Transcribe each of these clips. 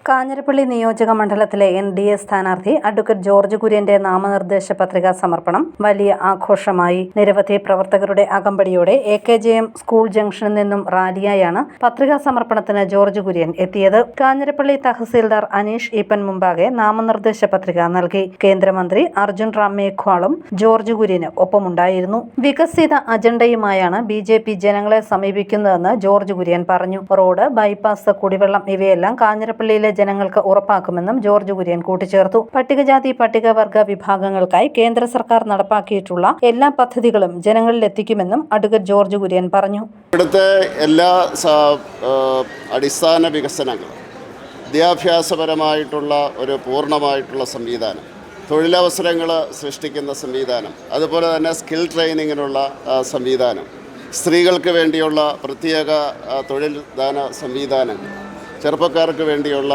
കാഞ്ഞിരപ്പള്ളി നിയോജക മണ്ഡലത്തിലെ എൻ.ഡി.എ സ്ഥാനാർത്ഥി അഡ്വക്കേറ്റ് ജോർജ് കുര്യന്റെ നാമനിർദ്ദേശ പത്രികാ സമർപ്പണം വലിയ ആഘോഷമായി. നിരവധി പ്രവർത്തകരുടെ അകമ്പടിയോടെ എ.കെ.ജെ.എം സ്കൂൾ ജംഗ്ഷനിൽ നിന്നും റാലിയായാണ് പത്രികാ സമർപ്പണത്തിന് ജോർജ് കുര്യൻ എത്തിയത്. കാഞ്ഞിരപ്പള്ളി തഹസിൽദാർ അനീഷ് ഈപ്പൻ മുമ്പാകെ നാമനിർദ്ദേശ പത്രിക നൽകി. കേന്ദ്രമന്ത്രി അർജുൻ റാം മേഘ്വാളും ജോർജ് കുര്യന് ഒപ്പമുണ്ടായിരുന്നു. വികസിത അജണ്ടയുമായാണ് ബി.ജെ.പി ജനങ്ങളെ സമീപിക്കുന്നതെന്ന് ജോർജ് കുര്യൻ പറഞ്ഞു. റോഡ്, ബൈപ്പാസ്, കുടിവെള്ളം ഇവയെല്ലാം കാഞ്ഞിരപ്പള്ളിയിലെ ജനങ്ങൾക്ക് ഉറപ്പാക്കുമെന്നും ജോർജ് കുര്യൻ കൂട്ടിച്ചേർത്തു. പട്ടികജാതി പട്ടികവർഗ വിഭാഗങ്ങൾക്കായി കേന്ദ്ര സർക്കാർ നടപ്പാക്കിയിട്ടുള്ള എല്ലാ പദ്ധതികളും ജനങ്ങളിലെത്തിക്കുമെന്നും അഡ്വക്കേറ്റ് ജോർജ് കുര്യൻ പറഞ്ഞു. ഇവിടുത്തെ എല്ലാ അടിസ്ഥാന വികസനങ്ങളും, വിദ്യാഭ്യാസപരമായിട്ടുള്ള ഒരു പൂർണ്ണമായിട്ടുള്ള സംവിധാനം, തൊഴിലവസരങ്ങൾ സൃഷ്ടിക്കുന്ന സംവിധാനം, അതുപോലെ തന്നെ സ്കിൽ ട്രെയിനിങ്ങിനുള്ള സംവിധാനം, സ്ത്രീകൾക്ക് വേണ്ടിയുള്ള പ്രത്യേക തൊഴിൽ ദാന സംവിധാനങ്ങൾ, ചെറുപ്പക്കാർക്ക് വേണ്ടിയുള്ള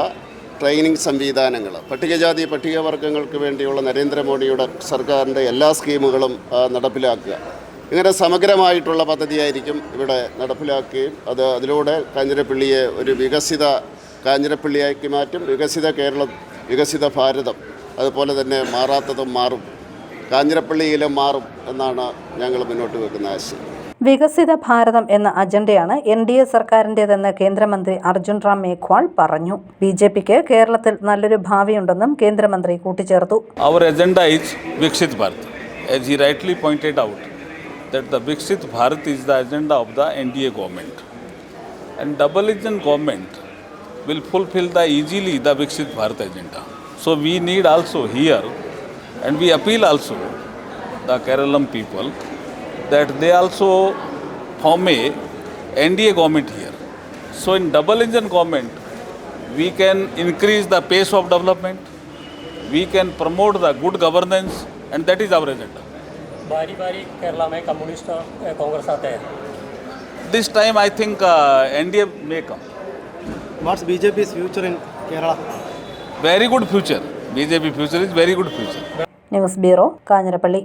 ട്രെയിനിങ് സംവിധാനങ്ങൾ, പട്ടികജാതി പട്ടികവർഗങ്ങൾക്ക് വേണ്ടിയുള്ള നരേന്ദ്രമോദിയുടെ സർക്കാരിൻ്റെ എല്ലാ സ്കീമുകളും നടപ്പിലാക്കുക. ഇങ്ങനെ സമഗ്രമായിട്ടുള്ള പദ്ധതിയായിരിക്കും ഇവിടെ നടപ്പിലാക്കുകയും അതിലൂടെ കാഞ്ഞിരപ്പള്ളിയെ ഒരു വികസിത കാഞ്ഞിരപ്പള്ളിയാക്കി മാറ്റും. വികസിത കേരളം, വികസിത ഭാരതം അതുപോലെ തന്നെ മാറാത്തതും മാറും, കാഞ്ഞിരപ്പള്ളിയിലും മാറും എന്നാണ് ഞങ്ങൾ മുന്നോട്ട് വെക്കുന്ന ആശയം. വികസിത ഭാരതം എന്ന അജണ്ടയാണ് എൻ.ഡി.എ സർക്കാരിൻ്റെതെന്ന് കേന്ദ്രമന്ത്രി അർജുൻ റാം മേഘ്വാൾ പറഞ്ഞു. ബി.ജെ.പിക്ക് കേരളത്തിൽ നല്ലൊരു ഭാവിയുണ്ടെന്നും കേന്ദ്രമന്ത്രി കൂട്ടിച്ചേർത്തു. Our agenda is Viksit Bharat. As he rightly pointed out, that the Viksit Bharat is the agenda of the NDA government. And double engine government will fulfill easily the Viksit Bharat agenda. So we need also here, and we appeal also the Keralam people, that they also form a NDA government here. So in double engine government, we can increase the pace of development, we can promote the good governance, and that is our agenda. बारी-बारी Kerala में communist Congress आते हैं. This time I think NDA may come. What's BJP's future in Kerala? Very good future. BJP future is very good future. News bureau, Kanjirappally.